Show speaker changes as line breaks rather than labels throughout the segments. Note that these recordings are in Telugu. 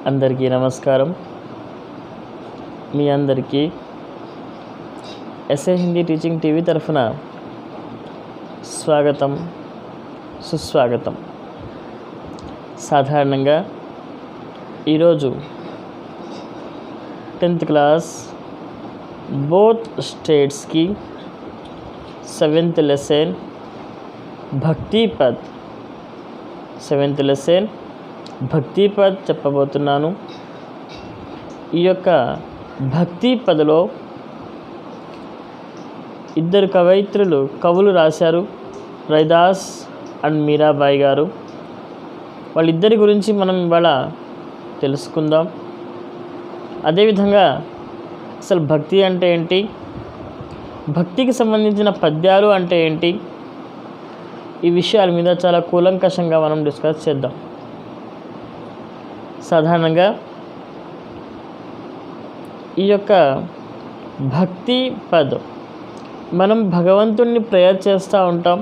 అందరికీ నమస్కారం. మీ అందరికీ ఎస్ఏ హిందీ టీచింగ్ టీవీ తరఫున స్వాగతం, సుస్వాగతం. సాధారణంగా ఈరోజు 10th క్లాస్ బోత్ స్టేట్స్కి 7th లెసన్ భక్తి పద్ 7th లెసన్ భక్తి పద్ చెప్పబోతున్నాను. ఈ యొక్క భక్తి పదలో ఇద్దరు కవులు రాశారు, రైదాస్ అండ్ మీరాబాయి గారు. వాళ్ళిద్దరి గురించి మనం ఇవాళ తెలుసుకుందాం. అదేవిధంగా అసలు భక్తి అంటే ఏంటి, భక్తికి సంబంధించిన పద్యాలు అంటే ఏంటి, ఈ విషయాల మీద చాలా కూలంకషంగా మనం డిస్కస్ చేద్దాం. సాధారణంగా ఈ యొక్క భక్తి పదం మనం భగవంతుడిని ప్రేయర్ చేస్తూ ఉంటాం.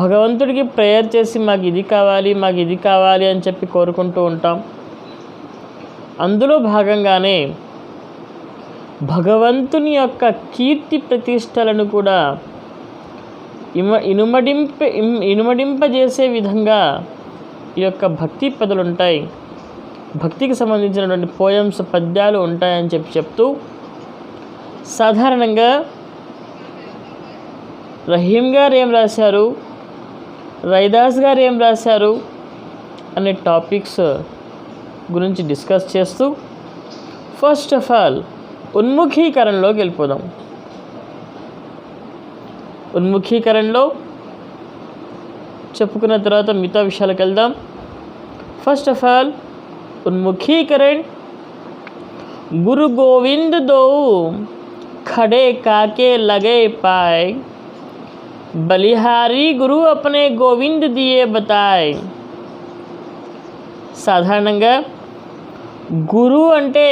భగవంతుడికి ప్రేయర్ చేసి మాకు ఇది కావాలి అని చెప్పి కోరుకుంటూ ఉంటాం. అందులో భాగంగానే భగవంతుని యొక్క కీర్తి ప్రతిష్టలను కూడా ఇనుమడింపజేసే విధంగా ఈ యొక్క భక్తి పదులు ఉంటాయి, భక్తికి సంబంధించినటువంటి పోయమ్స్ పద్యాలు ఉంటాయని చెప్తూ సాధారణంగా రహీం గారు ఏం రాశారు, రైదాస్ గారు ఏం రాశారు అనే టాపిక్స్ గురించి డిస్కస్ చేస్తూ ఫస్ట్ ఆఫ్ ఆల్ ఉన్ముఖీకరణలోకి వెళ్ళిపోదాం. ఉన్ముఖీకరణలో చెప్పుకున్న తర్వాత మిగతా విషయాలకు వెళ్దాం. ఫస్ట్ ఆఫ్ ఆల్ उन्मुखीकरण गुरु गोविंद दो खड़े काके लगे पाए, बलिहारी गुरु अपने गोविंद दिए बताए. సాధారణంగా గురు అంటే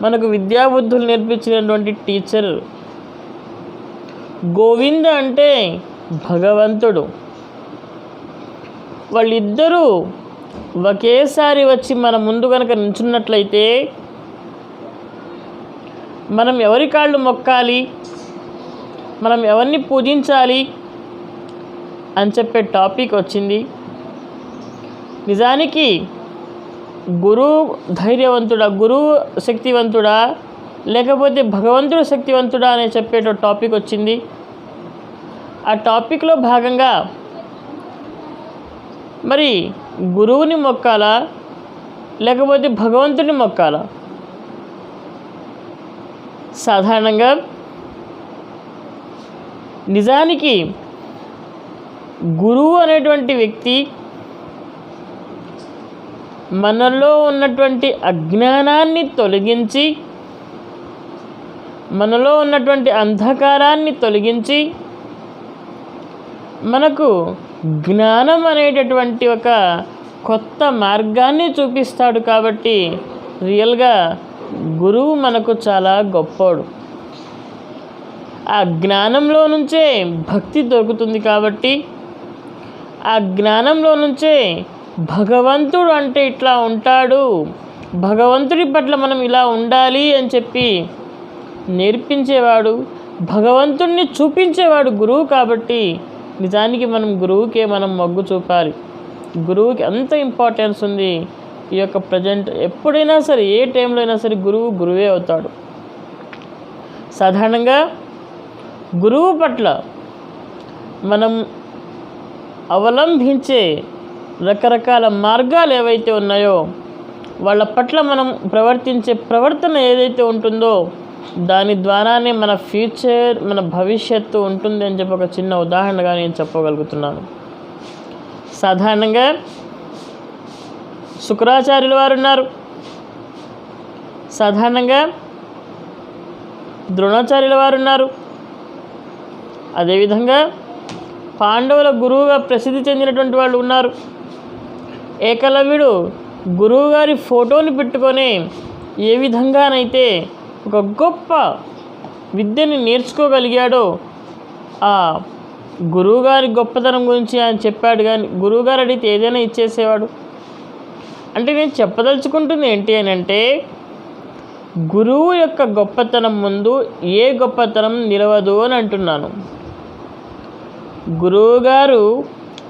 మనకు విద్యాబుద్ధులు నేర్పించినటువంటి టీచర్, గోవింద అంటే భగవంతుడు. వాళ్ళిద్దరూ ఒకేసారి వచ్చి మన ముందు కనుక నిల్చున్నట్లయితే మనం ఎవరి కాళ్ళు మొక్కాలి, మనం ఎవరిని పూజించాలి అని చెప్పే టాపిక్ వచ్చింది. నిజానికి గురువు ధైర్యవంతుడా, గురువు శక్తివంతుడా, లేకపోతే భగవంతుడు శక్తివంతుడా అనే చెప్పే టాపిక్ వచ్చింది. ఆ టాపిక్లో భాగంగా మరి గురువుని మొక్కాలా లేకపోతే భగవంతుని మొక్కాలా? సాధారణంగా నిజానికి గురువు అనేటువంటి వ్యక్తి మనలో ఉన్నటువంటి అజ్ఞానాన్ని తొలగించి, మనలో ఉన్నటువంటి అంధకారాన్ని తొలగించి మనకు జ్ఞానం అనేటటువంటి ఒక కొత్త మార్గాన్ని చూపిస్తాడు. కాబట్టి రియల్గా గురువు మనకు చాలా గొప్పోడు. ఆ జ్ఞానంలో నుంచే భక్తి దొరుకుతుంది. కాబట్టి ఆ జ్ఞానంలో నుంచే భగవంతుడు అంటే ఇట్లా ఉంటాడు, భగవంతుడి పట్ల మనం ఇలా ఉండాలి అని చెప్పి నేర్పించేవాడు, భగవంతుడిని చూపించేవాడు గురువు. కాబట్టి నిజానికి మనం గురువుకే మనం మొగ్గు చూపాలి. గురువుకి అంత ఇంపార్టెన్స్ ఉంది. ఈ యొక్క ప్రజెంట్ ఎప్పుడైనా సరే, ఏ టైంలో అయినా సరే గురువే అవుతాడు. సాధారణంగా గురువు పట్ల మనం అవలంబించే రకరకాల మార్గాలు ఏవైతే ఉన్నాయో, వాళ్ళ పట్ల మనం ప్రవర్తించే ప్రవర్తన ఏదైతే ఉంటుందో దాని ద్వారానే మన ఫ్యూచర్, మన భవిష్యత్తు ఉంటుంది అని చెప్పి ఒక చిన్న ఉదాహరణగా నేను చెప్పగలుగుతున్నాను. సాధారణంగా శుక్రాచార్యుల వారు ఉన్నారు, సాధారణంగా ద్రోణాచార్యుల వారు ఉన్నారు, అదేవిధంగా పాండవుల గురువుగా ప్రసిద్ధి చెందినటువంటి వాళ్ళు ఉన్నారు. ఏకలవ్యుడు గురువుగారి ఫోటోని పెట్టుకొని ఏ విధంగానైతే ఒక గొప్ప విద్యని నేర్చుకోగలిగాడో ఆ గురువుగారి గొప్పతనం గురించి ఆయన చెప్పాడు. కానీ గురువుగారు అడిగితే ఏదైనా ఇచ్చేసేవాడు. అంటే నేను చెప్పదలుచుకుంటుంది ఏంటి అని అంటే, గురువు యొక్క గొప్పతనం ముందు ఏ గొప్పతనం నిలవదు అని అంటున్నాను. గురువుగారు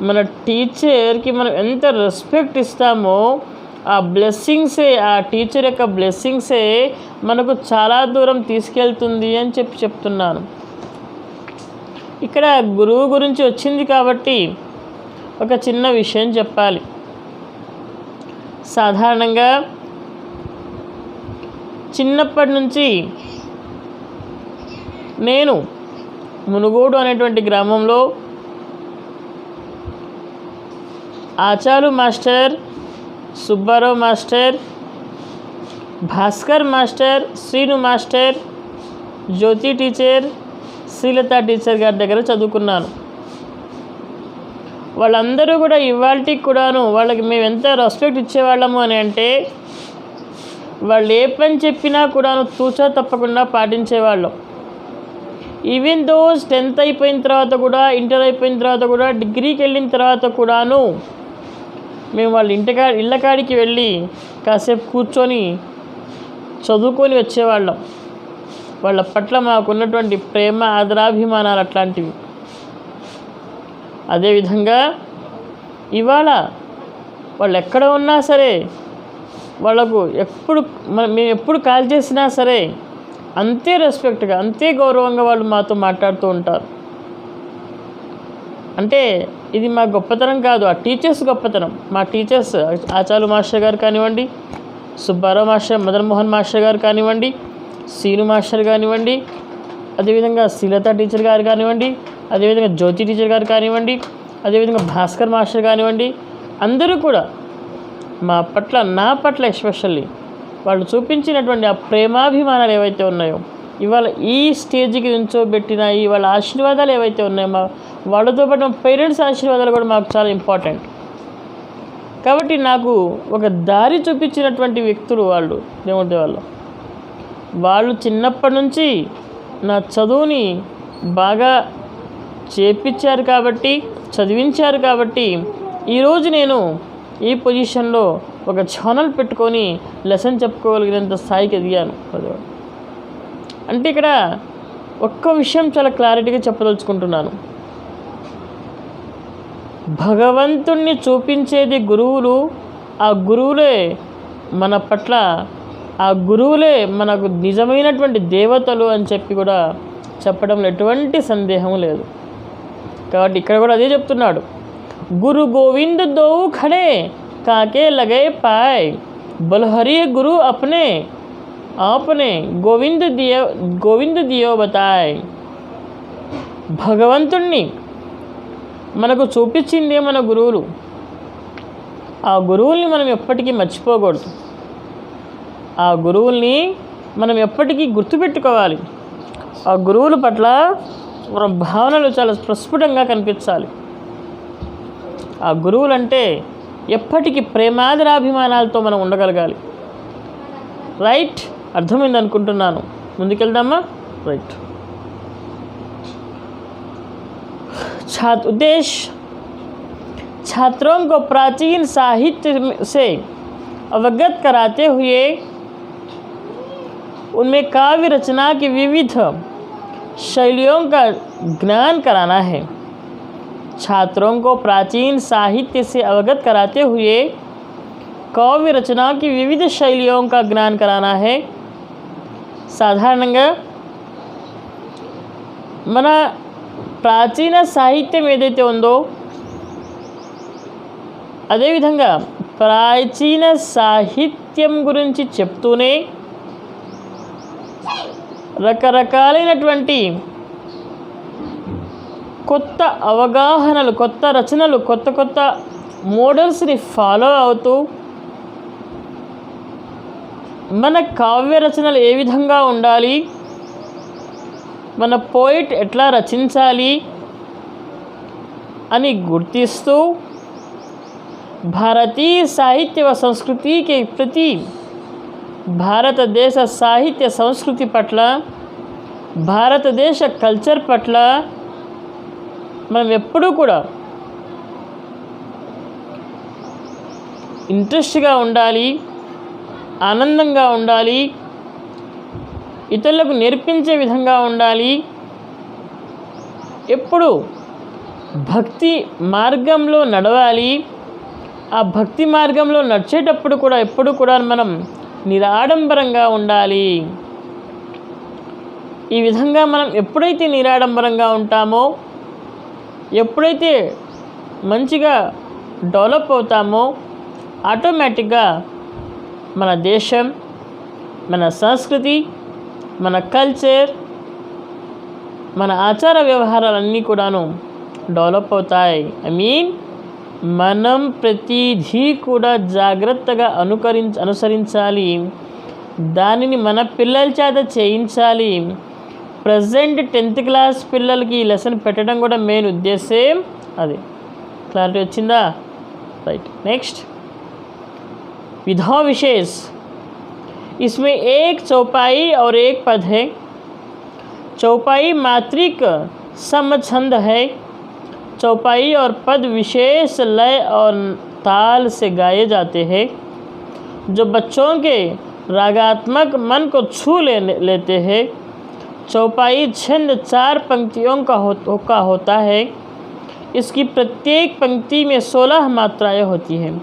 మన టీచర్కి మనం ఎంత రెస్పెక్ట్ ఇస్తామో ఆ బ్లెస్సింగ్సే, ఆ టీచర్ యొక్క బ్లెస్సింగ్సే మనకు చాలా దూరం తీసుకెళ్తుంది అని చెప్తున్నాను. ఇక్కడ గురువు గురించి వచ్చింది కాబట్టి ఒక చిన్న విషయం చెప్పాలి. సాధారణంగా చిన్నప్పటి నుంచి నేను మునుగోడు అనేటువంటి గ్రామంలో Acharu master, Subbarao master, Bhaskar master, Srinu master, Jyothi teacher, Srilatha teacher గారి దగ్గర చదువుకున్నాను. వాళ్ళందరూ కూడా ఇవాళకి కూడాను వాళ్ళకి మేము ఎంత రెస్పెక్ట్ ఇచ్చేవాళ్ళము అని అంటే, వాళ్ళు ఏ పని చెప్పినా కూడాను తూచా తప్పకుండా పాటించేవాళ్ళం. ఈవెన్ దోస్ 10th అయిపోయిన తర్వాత కూడా, ఇంటర్ అయిపోయిన తర్వాత కూడా, డిగ్రీకి వెళ్ళిన తర్వాత కూడాను మేము వాళ్ళ ఇళ్ళకాడికి వెళ్ళి కాసేపు కూర్చొని చదువుకొని వచ్చేవాళ్ళం. వాళ్ళ పట్ల మాకున్నటువంటి ప్రేమ, ఆదరాభిమానాలు అట్లాంటివి. అదేవిధంగా ఇవాళ వాళ్ళు ఎక్కడ ఉన్నా సరే వాళ్ళకు మేము ఎప్పుడు కాల్ చేసినా సరే అంతే రెస్పెక్ట్గా, అంతే గౌరవంగా వాళ్ళు మాతో మాట్లాడుతూ ఉంటారు. అంటే ఇది మా గొప్పతనం కాదు, ఆ టీచర్స్ గొప్పతనం. మా టీచర్స్ ఆచార్య మాస్టర్ గారు కానివ్వండి, సుబ్బారావు మాస్టర్, మదన్ మోహన్ మాస్టర్ గారు కానివ్వండి, సీను మాస్టర్ కానివ్వండి, అదేవిధంగా శ్రీలత టీచర్ గారు కానివ్వండి, అదేవిధంగా జ్యోతి టీచర్ గారు కానివ్వండి, అదేవిధంగా భాస్కర్ మాస్టర్ కానివ్వండి, అందరూ కూడా మా పట్ల, నా పట్ల ఎస్పెషల్లీ వాళ్ళు చూపించినటువంటి ఆ ప్రేమాభిమానాలు ఏవైతే ఉన్నాయో, ఇవాళ ఈ స్టేజ్కి నుంచోబెట్టినాయి వాళ్ళ ఆశీర్వాదాలు ఏవైతే ఉన్నాయో, వాళ్ళతో పాటు మా పేరెంట్స్ ఆశీర్వాదాలు కూడా మాకు చాలా ఇంపార్టెంట్. కాబట్టి నాకు ఒక దారి చూపించినటువంటి వ్యక్తులు వాళ్ళు, దేవుడి వాళ్ళు చిన్నప్పటి నుంచి నా చదువుని బాగా చేపించారు కాబట్టి, చదివించారు కాబట్టి ఈరోజు నేను ఈ పొజిషన్లో ఒక ఛానల్ పెట్టుకొని లెసన్ చెప్పుకోగలిగినంత స్థాయికి ఎదిగాను. అంటే ఇక్కడ ఒక్క విషయం చాలా క్లారిటీగా చెప్పదలుచుకుంటున్నాను. భగవంతుణ్ణి చూపించేది గురువులు, ఆ గురువులే మన పట్ల, ఆ గురువులే మనకు నిజమైనటువంటి దేవతలు అని చెప్పి కూడా చెప్పడంలో ఎటువంటి సందేహం లేదు. కాబట్టి ఇక్కడ కూడా అదే చెప్తున్నాడు. గురు గోవింద దోవు ఖడే కాకే లగే పాయ్ బలహరి గురు అప్నే ఆపనే గోవింద దియో బతాయ్. భగవంతుణ్ణి మనకు చూపించిందే మన గురువులు. ఆ గురువుల్ని మనం ఎప్పటికీ మర్చిపోకూడదు. ఆ గురువుల్ని మనం ఎప్పటికీ గుర్తుపెట్టుకోవాలి. ఆ గురువుల పట్ల మన భావనలు చాలా ప్రస్ఫుటంగా కనిపించాలి. ఆ గురువులంటే ఎప్పటికీ ప్రేమాదరాభిమానాలతో మనం ఉండగలగాలి. రైట్? అర్థమైంది అనుకుంటున్నాను. ముందుకెళ్దామా? రైట్. उद्देश्य छात्रों को प्राचीन साहित्य से अवगत कराते हुए उनमें काव्य रचना की विविध शैलियों का ज्ञान कराना है. छात्रों को प्राचीन साहित्य से अवगत कराते हुए काव्य रचना की विविध शैलियों का ज्ञान कराना है. సాధారణంగా మన ప్రాచీన సాహిత్యం ఏదైతే ఉందో, అదేవిధంగా ప్రాచీన సాహిత్యం గురించి చెప్తూనే రకరకాలైనటువంటి కొత్త అవగాహనలు, కొత్త రచనలు, కొత్త కొత్త మోడల్స్ని ఫాలో అవుతూ మన కావ్య రచనలు ఏ విధంగా ఉండాలి, మన పోయిట్ ఎట్లా రచించాలి అని గుర్తిస్తూ భారతీయ సాహిత్య వ సంస్కృతికి ప్రతి భారతదేశ సాహిత్య సంస్కృతి పట్ల, భారతదేశ కల్చర్ పట్ల మనం ఎప్పుడూ కూడా ఇంట్రెస్ట్గా ఉండాలి, ఆనందంగా ఉండాలి, ఇతరులకు నేర్పించే విధంగా ఉండాలి. ఎప్పుడు భక్తి మార్గంలో నడవాలి. ఆ భక్తి మార్గంలో నడిచేటప్పుడు కూడా ఎప్పుడు కూడా మనం నిరాడంబరంగా ఉండాలి. ఈ విధంగా మనం ఎప్పుడైతే నిరాడంబరంగా ఉంటామో, ఎప్పుడైతే మంచిగా డెవలప్ అవుతామో, ఆటోమేటిక్గా మన దేశం, మన సంస్కృతి, మన కల్చర్, మన ఆచార వ్యవహారాలన్నీ కూడాను డెవలప్ అవుతాయి. మనం ప్రతిదీ కూడా జాగ్రత్తగా అనుసరించాలి. దానిని మన పిల్లల చేత చేయించాలి. ప్రజెంట్ 10th క్లాస్ పిల్లలకి ఈ లెసన్ పెట్టడం కూడా మెయిన్ ఉద్దేశం అది. క్లారిటీ వచ్చిందా? రైట్. నెక్స్ట్ विधा विशेष, इसमें एक चौपाई और एक पद है. चौपाई मात्रिक समछंद है. चौपाई और पद विशेष लय और ताल से गाए जाते हैं, जो बच्चों के रागात्मक मन को छू लेते हैं. चौपाई छंद 4 पंक्तियों का होता है. इसकी प्रत्येक पंक्ति में 16 मात्राएं होती हैं.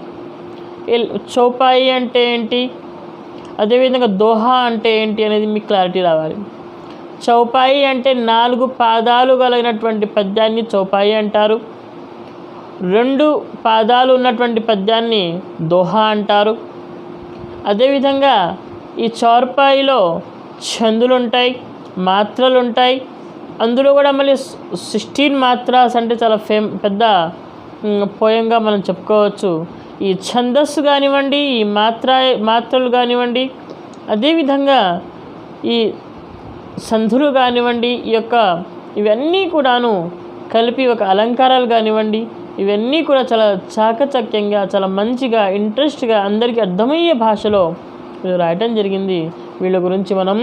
చౌపాయి అంటే ఏంటి, అదేవిధంగా దోహా అంటే ఏంటి అనేది మీకు క్లారిటీ రావాలి. చౌపాయి అంటే 4 పాదాలు కలిగినటువంటి పద్యాన్ని చౌపాయి అంటారు. 2 పాదాలు ఉన్నటువంటి పద్యాన్ని దోహా అంటారు. అదేవిధంగా ఈ చౌపాయిలో ఛందులు ఉంటాయి, మాత్రలు ఉంటాయి. అందులో కూడా మళ్ళీ 16 మాత్రాస్ అంటే చాలా పెద్ద పోయంగా మనం చెప్పుకోవచ్చు. ఈ ఛందస్సు కానివ్వండి, ఈ మాత్రలు కానివ్వండి, అదేవిధంగా ఈ సంధులు కానివ్వండి, ఇవన్నీ కూడాను కలిపి ఒక అలంకారాలు కానివ్వండి, ఇవన్నీ కూడా చాలా చాకచక్యంగా, చాలా మంచిగా, ఇంట్రెస్ట్గా, అందరికీ అర్థమయ్యే భాషలో రాయటం జరిగింది. వీళ్ళ గురించి మనం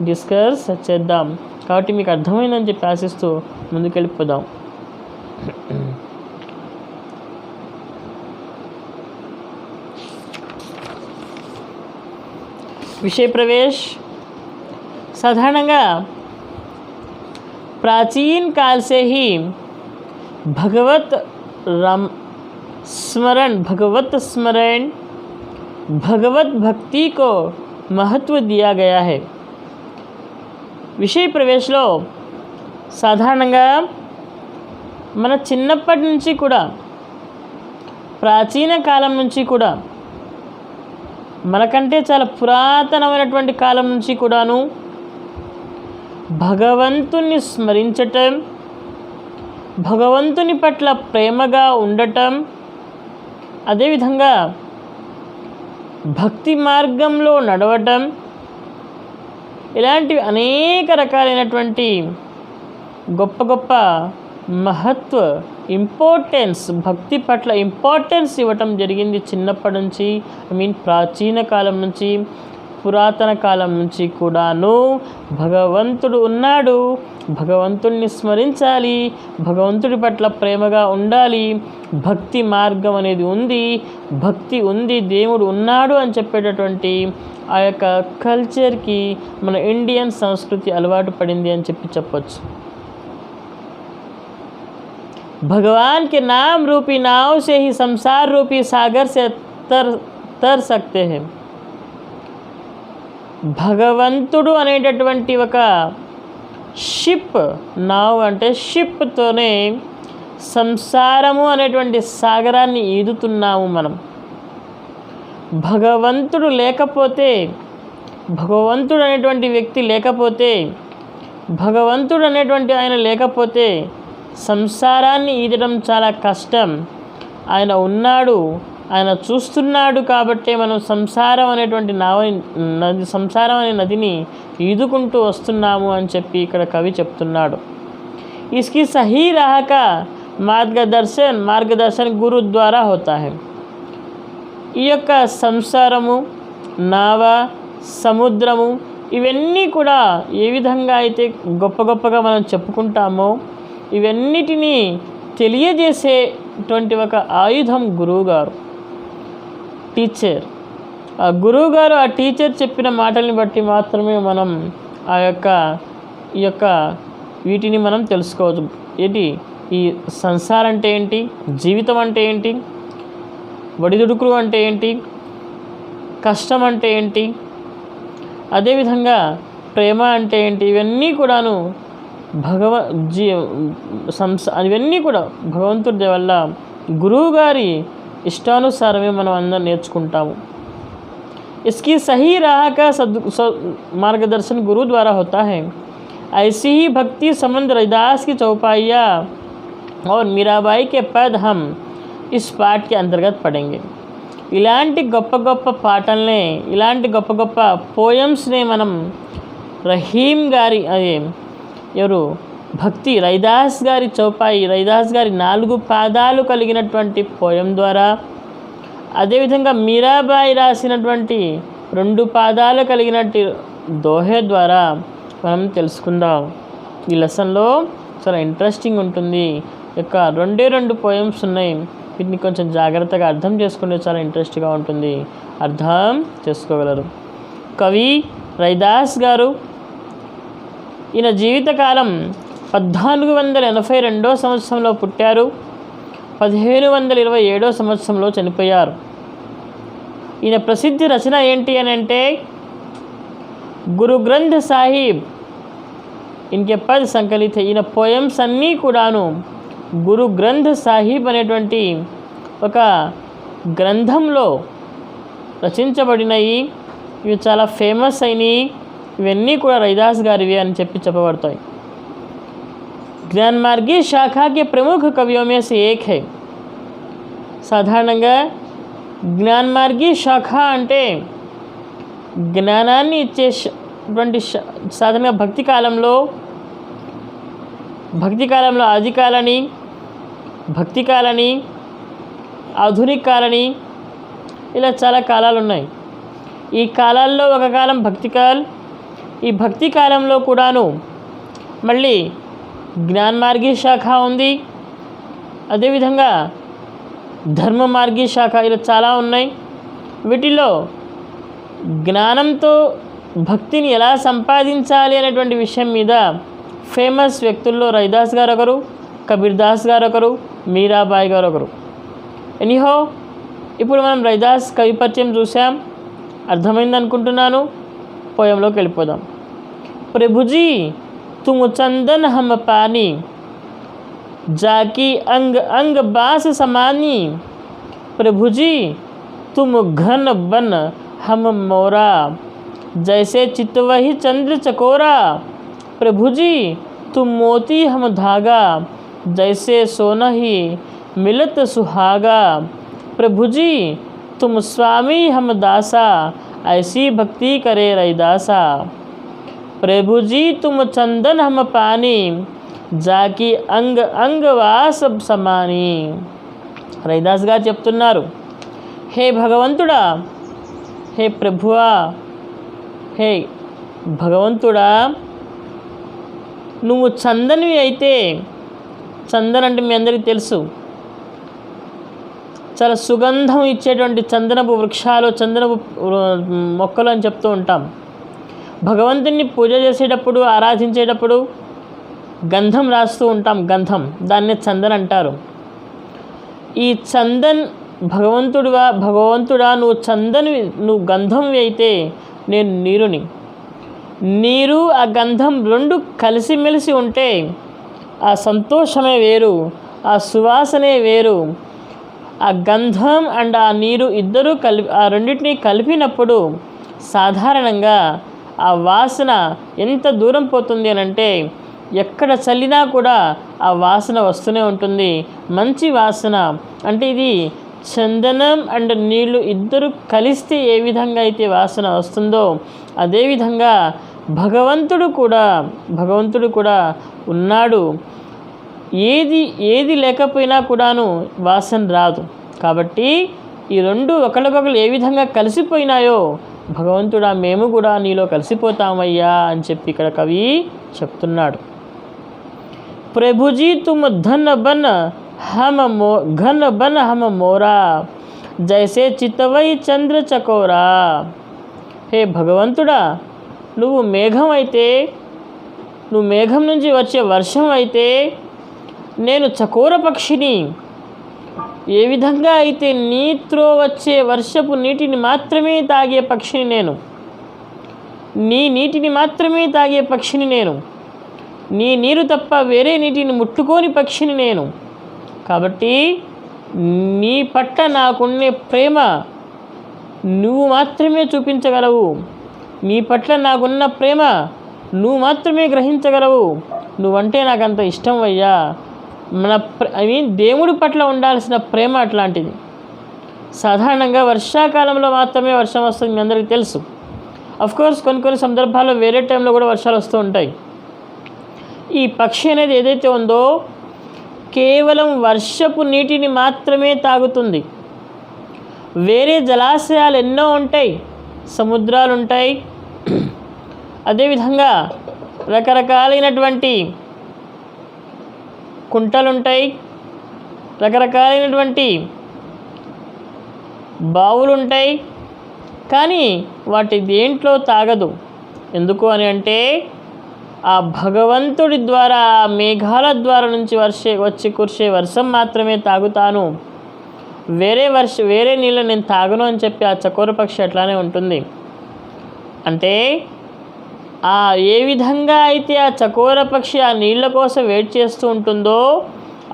డిస్కస్ చేద్దాం. కాబట్టి మీకు అర్థమైందని చెప్పి ఆశిస్తూ ముందుకెళ్ళిపోదాం. विषय प्रवेश. साधारणंगा प्राचीन काल से ही भगवत स्मरण, भगवत भक्ति को महत्व दिया गया है. विषय प्रवेश लो साधारणंगा మన చిన్నప్పటి నుంచి కూడా, ప్రాచీన కాలం నుంచి కూడా, మనకంటే చాలా పురాతనమైనటువంటి కాలం నుంచి కూడాను భగవంతుని స్మరించటం, భగవంతుని పట్ల ప్రేమగా ఉండటం, అదేవిధంగా భక్తి మార్గంలో నడవటం, ఇలాంటివి అనేక రకాలైనటువంటి గొప్ప గొప్ప మహత్వ, ఇంపార్టెన్స్, భక్తి పట్ల ఇంపార్టెన్స్ ఇవ్వటం జరిగింది చిన్నప్పటి నుంచి. ప్రాచీన కాలం నుంచి, పురాతన కాలం నుంచి కూడాను భగవంతుడు ఉన్నాడు, భగవంతుడిని స్మరించాలి, భగవంతుడి పట్ల ప్రేమగా ఉండాలి, భక్తి మార్గం అనేది ఉంది, భక్తి ఉంది, దేవుడు ఉన్నాడు అని చెప్పేటటువంటి ఆ యొక్క కల్చర్కి మన ఇండియన్ సంస్కృతి అలవాటు పడింది అని చెప్పొచ్చు. भगवान के नाम रूपी नाव से ही संसार रूपी सागर से तर सकते हैं. భగవంతుడు అనేటటువంటి ఒక షిప్, నావ్ అంటే షిప్తోనే సంసారము అనేటువంటి సాగరాన్ని ఈదుతున్నాము మనం. భగవంతుడు లేకపోతే, భగవంతుడు అనేటువంటి వ్యక్తి లేకపోతే, భగవంతుడు అనేటువంటి ఆయన లేకపోతే సంసారాన్ని ఈదడం చాలా కష్టం. ఆయన ఉన్నాడు, ఆయన చూస్తున్నాడు కాబట్టే మనం సంసారం అనేటువంటి సంసారం అనే నదిని ఈదుకుంటూ వస్తున్నాము అని చెప్పి ఇక్కడ కవి చెప్తున్నాడు. इसकी सही राह का मार्गदर्शन गुरु द्वारा होता है. ఈ యొక్క సంసారము, నావ, సముద్రము ఇవన్నీ కూడా ఏ విధంగా అయితే గొప్పగా మనం చెప్పుకుంటామో ఇవన్నిటినీ తెలియజేసేటువంటి ఒక ఆయుధం గురువుగారు. టీచర్, ఆ గురువు గారు ఆ టీచర్ చెప్పిన మాటల్ని బట్టి మాత్రమే మనం ఈ యొక్క వీటిని మనం తెలుసుకోవచ్చు. ఏంటి ఈ సంసారం అంటే ఏంటి, జీవితం అంటే ఏంటి, ఒడిదుడుకులు అంటే ఏంటి, కష్టం అంటే ఏంటి, అదేవిధంగా ప్రేమ అంటే ఏంటి, ఇవన్నీ కూడాను ఇవన్నీ కూడా భగవంతుడి వల్ల గురువు గారి ఇష్టానుసారమే మనం అందరం నేర్చుకుంటాము. इसकी सही राह का मार्गदर्शन गुरु द्वारा होता है। ऐसी ही भक्ति संबंध रविदास की चौपाइयाँ और मीराबाई के पद हम इस पाठ के अंतर्गत पढ़ेंगे. ఇలాంటి గొప్ప గొప్ప పాటల్ని, ఇలాంటి గొప్ప గొప్ప పోయమ్స్ని మనం రహీం గారి ఎవరు భక్తి రవిదాస్ గారి చౌపాయి, రవిదాస్ గారి 4 పాదాలు కలిగినటువంటి పోయం ద్వారా, అదేవిధంగా మీరాబాయి రాసినటువంటి 2 పాదాలు కలిగినట్టు దోహే ద్వారా మనం తెలుసుకుందాం. ఈ లెసన్లో చాలా ఇంట్రెస్టింగ్ ఉంటుంది. యొక్క 2 పోయమ్స్ ఉన్నాయి. వీటిని కొంచెం జాగ్రత్తగా అర్థం చేసుకుంటే చాలా ఇంట్రెస్ట్గా ఉంటుంది, అర్థం చేసుకోగలరు. కవి రవిదాస్ గారు, ఈయన జీవితకాలం 1482 సంవత్సరంలో పుట్టారు, 1527 సంవత్సరంలో చనిపోయారు. ఈయన ప్రసిద్ధి రచన ఏంటి అని అంటే గురు గ్రంథ సాహిబ్, ఇన్కే పద్ సంకలిత. ఈయన పోయమ్స్ అన్నీ కూడాను గురు గ్రంథ సాహిబ్ అనేటువంటి ఒక గ్రంథంలో రచించబడినవి. ఇవి చాలా ఫేమస్ అయినవి. ఇవన్నీ కూడా రవిదాస్ గారివి అని చెప్పబడతాయి. జ్ఞానమార్గి శాఖా के प्रमुख कवियों में से एक है. సాధారణంగా జ్ఞానమార్గి శాఖ అంటే జ్ఞానాన్ని ఇచ్చేటువంటి సాధారణంగా భక్తి కాలంలో ఆదికాలని, భక్తి కాలని, ఆధునిక కాలని, ఇలా చాలా కాలాలు ఉన్నాయి. ఈ కాలాల్లో ఒక కాలం భక్తి కాల్. ఈ భక్తి కాలంలో కూడాను మళ్ళీ జ్ఞానమార్గి శాఖ ఉంది, అదేవిధంగా ధర్మ మార్గి శాఖ, ఇలా చాలా ఉన్నాయి. వీటిల్లో జ్ఞానంతో భక్తిని ఎలా సంపాదించాలి అనేటువంటి విషయం మీద ఫేమస్ వ్యక్తుల్లో రవిదాస్ గారు ఒకరు, కబీర్ దాస్ గారు ఒకరు, మీరాబాయి గారు ఒకరు. ఎనీహో, ఇప్పుడు మనం రవిదాస్ కవి పరిచయం చూసాం, అర్థమైంది అనుకుంటున్నాను. పోయంలోకి వెళ్ళిపోదాం. ప్రభుజీ तुम चंदन हम पानी, जाकी अंग अंग बास समानी. प्रभुजी तुम घन बन हम मोरा, जैसे चितवही चंद्र चकोरा. प्रभुजी तुम मोती हम धागा, जैसे सोनही मिलत सुहागा. प्रभुजी तुम स्वामी हम दासा, ऐसी भक्ति करे रविदासा. प्रभुजी तुम चंदन हम पानी, जाकी अंग अंग वास समानी. రవిదాస్ గారు చెప్తున్నారు, హే భగవంతుడా, హే ప్రభువా, హే భగవంతుడా, నువ్వు చందనివి అయితే, చందన్ అంటే మీ అందరికీ తెలుసు, చాలా సుగంధం ఇచ్చేటువంటి చందనపు వృక్షాలు, చందనపు మొక్కలు అని చెప్తూ ఉంటాం. భగవంతుని పూజ చేసేటప్పుడు, ఆరాధించేటప్పుడు గంధం రాస్తూ ఉంటాం. గంధం, దాన్నే చందన్ అంటారు. ఈ చందన్ భగవంతుడా నువ్వు చందన్వి, నువ్వు గంధంవి అయితే నేను నీరుని. నీరు ఆ గంధం 2 కలిసిమెలిసి ఉంటే ఆ సంతోషమే వేరు, ఆ సువాసనే వేరు. ఆ గంధం అండ్ ఆ నీరు ఇద్దరూ ఆ రెండింటినీ కలిపినప్పుడు సాధారణంగా ఆ వాసన ఎంత దూరం పోతుంది అని అంటే ఎక్కడ చల్లినా కూడా ఆ వాసన వస్తూనే ఉంటుంది, మంచి వాసన. అంటే ఇది చందనం అండ్ నీళ్లు ఇద్దరు కలిస్తే ఏ విధంగా అయితే వాసన వస్తుందో అదేవిధంగా భగవంతుడు కూడా ఉన్నాడు. ఏది లేకపోయినా కూడాను వాసన రాదు. కాబట్టి ఈ 2 ఒకరికొకరు ఏ విధంగా కలిసిపోయినాయో భగవంతుడా మేము కూడా నీలో కలిసిపోతామయ్యా అని చెప్పి ఇక్కడ కవి చెప్తున్నాడు. ప్రభుజీ తుమ్ ఘన్ బన్ హమ మోరా, జైసే చిత్తవై చంద్ర చకోరా. హే భగవంతుడా, నువ్వు మేఘం అయితే, నువ్వు మేఘం నుంచి వచ్చే వర్షం అయితే, నేను చకోర పక్షిని. ఏ విధంగా అయితే నీతో వచ్చే వర్షపు నీటిని మాత్రమే తాగే పక్షిని నేను, నీ నీటిని మాత్రమే తాగే పక్షిని నేను, నీ నీరు తప్ప వేరే నీటిని ముట్టుకోని పక్షిని నేను. కాబట్టి నీ పట్ల నాకున్నే ప్రేమ నువ్వు మాత్రమే చూపించగలవు, నీ పట్ల నాకున్న ప్రేమ నువ్వు మాత్రమే గ్రహించగలవు. నువ్వంటే నాకు అంత ఇష్టం అయ్యా. దేవుడి పట్ల ఉండాల్సిన ప్రేమ అట్లాంటిది. సాధారణంగా వర్షాకాలంలో మాత్రమే వర్షం వస్తుంది, మీ అందరికీ తెలుసు. అఫ్కోర్స్ కొన్ని సందర్భాల్లో వేరే టైంలో కూడా వర్షాలు వస్తూ ఉంటాయి. ఈ పక్షి అనేది ఏదైతే ఉందో కేవలం వర్షపు నీటిని మాత్రమే తాగుతుంది. వేరే జలాశయాలు ఎన్నో ఉంటాయి, సముద్రాలు ఉంటాయి, అదేవిధంగా రకరకాలైనటువంటి కుంటలుంటాయి, రకరకాలైనటువంటి బావులు ఉంటాయి. కానీ వాటి దేంట్లో తాగదు. ఎందుకు అని అంటే ఆ భగవంతుడి ద్వారా, ఆ మేఘాల ద్వారా నుంచి వచ్చి కురిసే వర్షం మాత్రమే తాగుతాను, వేరే నీళ్ళు నేను తాగను అని చెప్పి ఆ చకోర పక్షి అట్లానే ఉంటుంది. అంటే ఏ విధంగా అయితే ఆ చకోర పక్షి ఆ నీళ్ళ కోసం వెయిట్ చేస్తూ ఉంటుందో,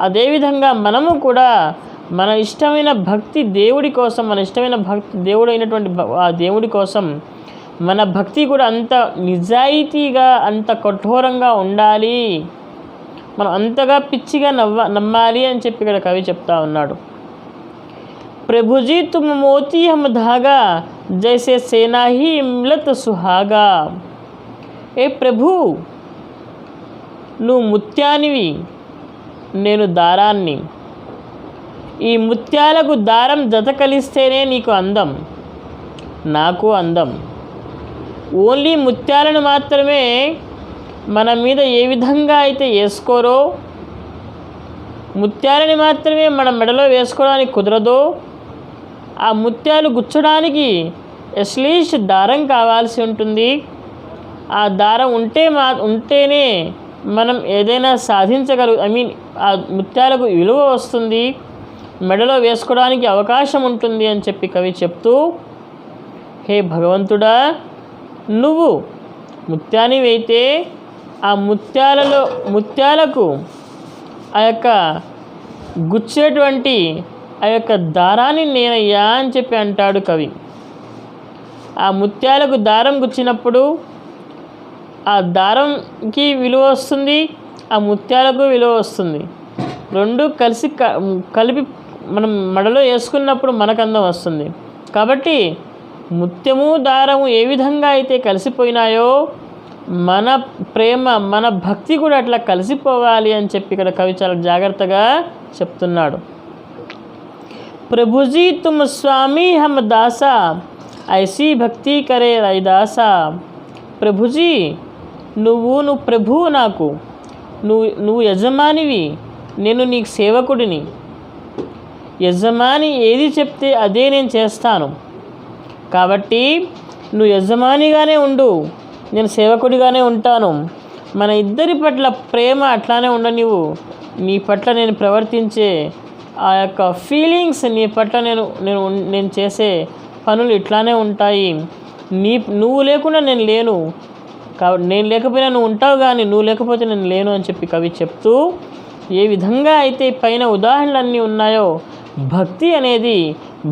అదేవిధంగా మనము కూడా మన ఇష్టమైన భక్తి దేవుడి కోసం, మన ఇష్టమైన భక్తి దేవుడైనటువంటి ఆ దేవుడి కోసం మన భక్తి కూడా అంత నిజాయితీగా, అంత కఠోరంగా ఉండాలి, మనం అంతగా పిచ్చిగా నమ్మాలి అని చెప్పి ఇక్కడ కవి చెప్తా ఉన్నాడు. ప్రభుజీ తుమ్ మోతీ హమ్ ధాగా, జైసే సేనా హీ ఇమ్లత్ సుహాగా. ఏ ప్రభు, నువ్వు ముత్యానివి, నేను దారాన్ని. ఈ ముత్యాలకు దారం జత కలిస్తేనే నీకు అందం, నాకు అందం. ఓన్లీ ముత్యాలను మాత్రమే మన మీద ఏ విధంగా అయితే వేసుకోరో, ముత్యాలని మాత్రమే మన మెడలో వేసుకోవడానికి కుదరదో, ఆ ముత్యాలు గుచ్చడానికి ఎస్లీస్ట్ దారం కావాల్సి ఉంటుంది. ఆ దారం ఉంటేనే మనం ఏదైనా ఆ ముత్యాలకు విలువ వస్తుంది, మెడలో వేసుకోవడానికి అవకాశం ఉంటుంది అని చెప్పి కవి చెప్తూ, హే భగవంతుడా, నువ్వు ముత్యానివైతే ఆ ముత్యాలకు ఆ యొక్క గుచ్చేటువంటి ఆ యొక్క దారాన్ని నేనయ్యా అని చెప్పి అంటాడు కవి. ఆ ముత్యాలకు దారం గుచ్చినప్పుడు ఆ దారంకి విలువ వస్తుంది, ఆ ముత్యాలకు విలువ వస్తుంది. రెండు కలిపి మనం మెడలో వేసుకున్నప్పుడు మనకు అందం వస్తుంది. కాబట్టి ముత్యము దారము ఏ విధంగా అయితే కలిసిపోయినాయో, మన ప్రేమ, మన భక్తి కూడా అట్లా కలిసిపోవాలి అని చెప్పి ఇక్కడ కవి చాలా జాగ్రత్తగా చెప్తున్నాడు. ప్రభుజీ తుమ్ స్వామి హమ్ దాసా, ఐసీ భక్తి కరే రైదాసా. ప్రభుజీ, నువ్వు ప్రభువు, నాకు నువ్వు యజమానివి, నేను నీకు సేవకుడిని. యజమాని ఏది చెప్తే అదే నేను చేస్తాను. కాబట్టి నువ్వు యజమానిగానే ఉండు, నేను సేవకుడిగానే ఉంటాను. మన ఇద్దరి పట్ల ప్రేమ అట్లానే ఉండనివ్వు. నీ పట్ల నేను ప్రవర్తించే ఆ యొక్క ఫీలింగ్స్, నీ పట్ల నేను చేసే పనులు ఇట్లానే ఉంటాయి. నువ్వు లేకుండా నేను లేను, కాబట్టి నేను లేకపోయినా నువ్వు ఉంటావు, కానీ నువ్వు లేకపోతే నేను లేను అని చెప్పి కవి చెప్తూ, ఏ విధంగా అయితే పైన ఉదాహరణలన్నీ ఉన్నాయో, భక్తి అనేది,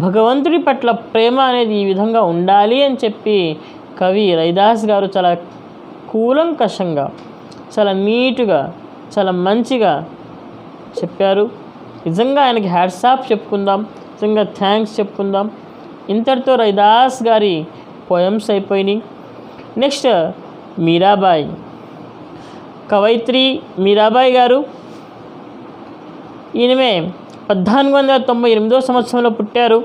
భగవంతుడి పట్ల ప్రేమ అనేది ఈ విధంగా ఉండాలి అని చెప్పి కవి రైదాస్ గారు చాలా కూలంకషంగా, చాలా నీటుగా, చాలా మంచిగా చెప్పారు. నిజంగా ఆయనకి హ్యాట్స్ ఆఫ్ చెప్పుకుందాం, నిజంగా థ్యాంక్స్ చెప్పుకుందాం. ఇంతటితో రైదాస్ గారి పోయమ్స్ అయిపోయినాయి. నెక్స్ట్ మీరాబాయి, కవయిత్రి మీరాబాయి గారు. ఈయనమే 1498 సంవత్సరంలో పుట్టారు,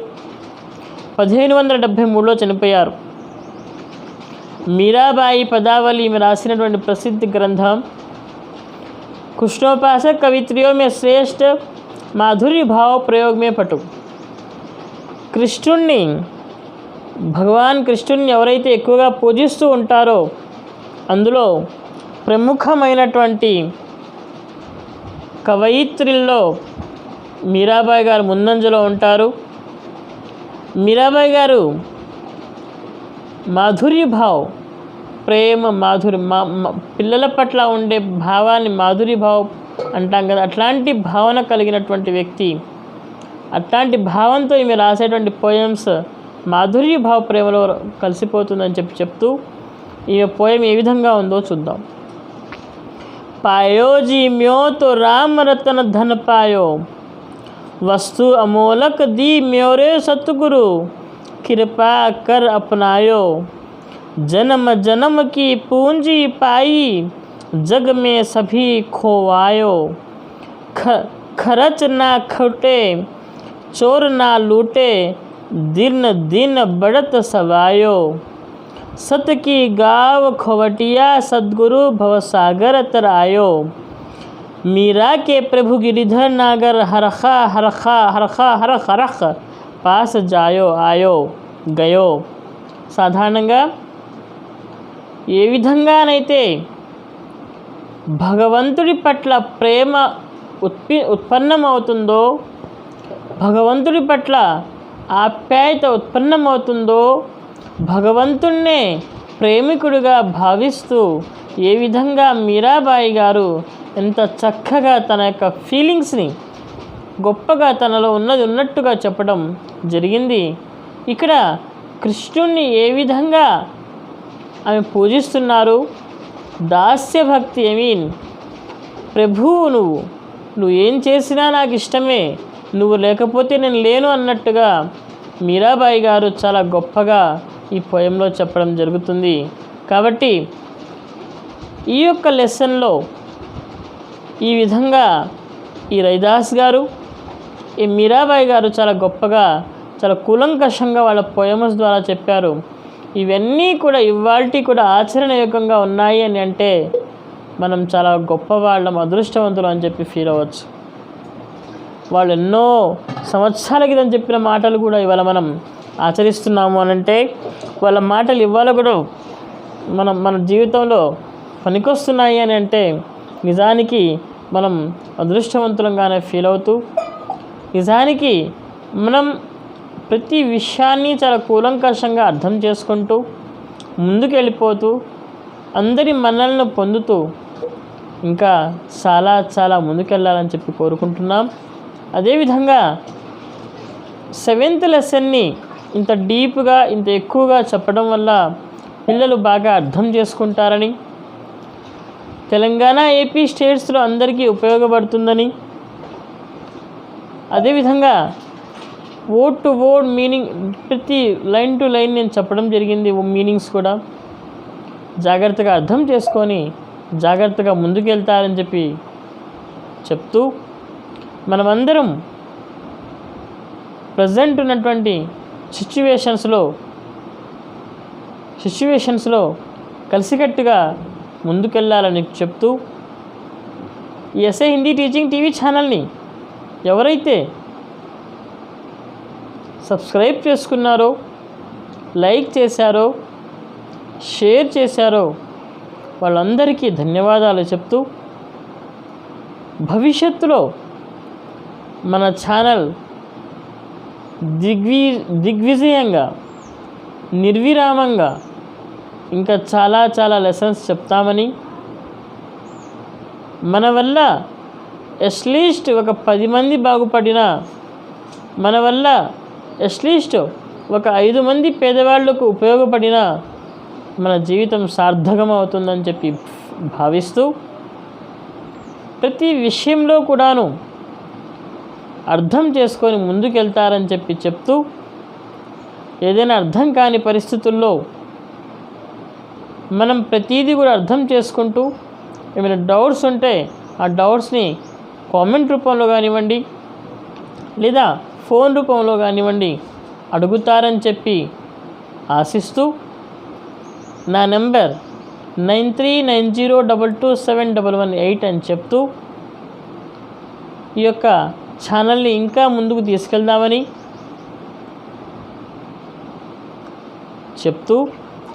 1573లో చనిపోయారు. మీరాబాయి పదావళి ఈమె రాసినటువంటి ప్రసిద్ధ గ్రంథం. कृष्णोपासक कवित्रियों में श्रेष्ठ माधुर्य भाव प्रयोग में पटु. కృష్ణుణ్ణి, భగవాన్ కృష్ణుణ్ణి ఎవరైతే ఎక్కువగా పూజిస్తూ ఉంటారో అందులో ప్రముఖమైనటువంటి కవయిత్రుల్లో మీరాబాయి గారు ముందంజలో ఉంటారు. మీరాబాయి గారు మాధుర్య భావ్, ప్రేమ మాధురి, పిల్లల పట్ల ఉండే భావాన్ని మాధుర్య భావ్ అంటాం కదా, అట్లాంటి భావన కలిగినటువంటి వ్యక్తి. అట్లాంటి భావంతో ఈమె రాసేటువంటి పోయమ్స్ మాధుర్య భావ ప్రేమలో కలిసిపోతుందని చెప్తూ ఈమె పోయం ఏ విధంగా ఉందో చూద్దాం. पायो जी म्यो तो राम रतन धन पायो, वस्तु अमोलक दी म्योरे सतगुरु, कृपा कर अपनायो, जन्म जन्म की पूंजी पाई, जग में सभी खोवायो, खर्च ना खटे चोर ना लूटे, दिन दिन बढ़त सवायो, सत की गाव खोवटिया सद्गुरु भवसागर तरायो, मीरा के प्रभु गिरिधर नागर हरखा हरखा हरखा हरख हरख पास जायो आयो गयो. సాధారణంగా ఏ విధంగానైతే భగవంతుడి పట్ల ప్రేమ ఉత్పన్నమవుతుందో, భగవంతుడి పట్ల ఆప్యాయత ఉత్పన్నమవుతుందో, భగవంతుణ్ణే ప్రేమికుడిగా భావిస్తూ ఏ విధంగా మీరాబాయి గారు ఎంత చక్కగా తన యొక్క ఫీలింగ్స్ని గొప్పగా తనలో ఉన్నది ఉన్నట్టుగా చెప్పడం జరిగింది. ఇక్కడ కృష్ణుణ్ణి ఏ విధంగా ఆమె పూజిస్తున్నారు, దాస్య భక్తి, ప్రభువు నువ్వు ఏం చేసినా నాకు ఇష్టమే, నువ్వు లేకపోతే నేను లేను అన్నట్టుగా మీరాబాయి గారు చాలా గొప్పగా ఈ పోయంలో చెప్పడం జరుగుతుంది. కాబట్టి ఈ యొక్క లెసన్లో ఈ విధంగా ఈ రవిదాస్ గారు, ఈ మీరాబాయి గారు చాలా గొప్పగా, చాలా కూలంకషంగా వాళ్ళ పోయమ్స్ ద్వారా చెప్పారు. ఇవన్నీ కూడా ఇవాల్టి కూడా ఆచరణయోగ్యంగా ఉన్నాయి అని అంటే మనం చాలా గొప్ప వాళ్ళం, అదృష్టవంతులు అని చెప్పి ఫీల్ అవ్వచ్చు. వాళ్ళు ఎన్నో సంవత్సరాల క్రితం చెప్పిన మాటలు కూడా ఇవాళ మనం ఆచరిస్తున్నాము అనంటే వాళ్ళ మాటలు ఇవాళ కూడా మన జీవితంలో పనికొస్తున్నాయి అని అంటే నిజానికి మనం అదృష్టవంతులంగానే ఫీల్ అవుతూ, నిజానికి మనం ప్రతి విషయాన్ని చాలా కూలంకషంగా అర్థం చేసుకుంటూ ముందుకు వెళ్ళిపోతూ అందరి మన్నలను పొందుతూ ఇంకా చాలా చాలా ముందుకెళ్ళాలని చెప్పి కోరుకుంటున్నాం. అదేవిధంగా 7th లెసన్ని ఇంత డీప్గా, ఇంత ఎక్కువగా చెప్పడం వల్ల పిల్లలు బాగా అర్థం చేసుకుంటారని, తెలంగాణ ఏపీ స్టేట్స్లో అందరికీ ఉపయోగపడుతుందని, అదేవిధంగా వర్డ్ టు వర్డ్ మీనింగ్, ప్రతి లైన్ టు లైన్ నేను చెప్పడం జరిగింది. మీనింగ్స్ కూడా జాగ్రత్తగా అర్థం చేసుకొని జాగ్రత్తగా ముందుకెళ్తారని చెప్పి చెప్తూ, మనమందరం ప్రజెంట్ ఉన్నటువంటి సిచ్యువేషన్స్లో కలిసికట్టుగా ముందుకెళ్ళాలని చెప్తూ, ఈ ఎస్ఐ హిందీ టీచింగ్ టీవీ ఛానల్ని ఎవరైతే సబ్స్క్రైబ్ చేసుకున్నారో, లైక్ చేశారో, షేర్ చేశారో వాళ్ళందరికీ ధన్యవాదాలు చెప్తూ, భవిష్యత్తులో మన ఛానల్ దిగ్విజయంగా, నిర్విరామంగా ఇంకా చాలా చాలా లెసన్స్ చెప్తామని, మన వల్ల అట్లీస్ట్ ఒక 10 మంది బాగుపడినా, మన వల్ల అట్లీస్ట్ ఒక 5 మంది పేదవాళ్లకు ఉపయోగపడినా మన జీవితం సార్థకం అవుతుందని చెప్పి భావిస్తూ, ప్రతి విషయంలో కూడాను అర్థం చేసుకొని ముందుకెళ్తారని చెప్పి చెప్తూ, ఏదైనా అర్థం కాని పరిస్థితుల్లో మనం ప్రతిదీ కూడా అర్థం చేసుకుంటూ, ఏమైనా డౌట్స్ ఉంటే ఆ డౌట్స్ని కామెంట్ రూపంలో కానివ్వండి లేదా ఫోన్ రూపంలో కానివ్వండి అడుగుతారని చెప్పి ఆశిస్తూ, నా నెంబర్ 9390227118 అని చెప్తూ ఈ యొక్క ఛానల్ని ఇంకా ముందుకు తీసుకెళ్దామని, చెప్తూ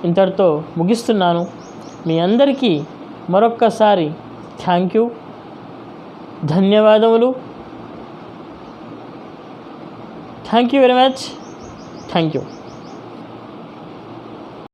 ఇంతటితో ముగిస్తున్నాను. మీ అందరికీ మరొక్కసారి థ్యాంక్ యూ, ధన్యవాదములు. Thank you very much. Thank you.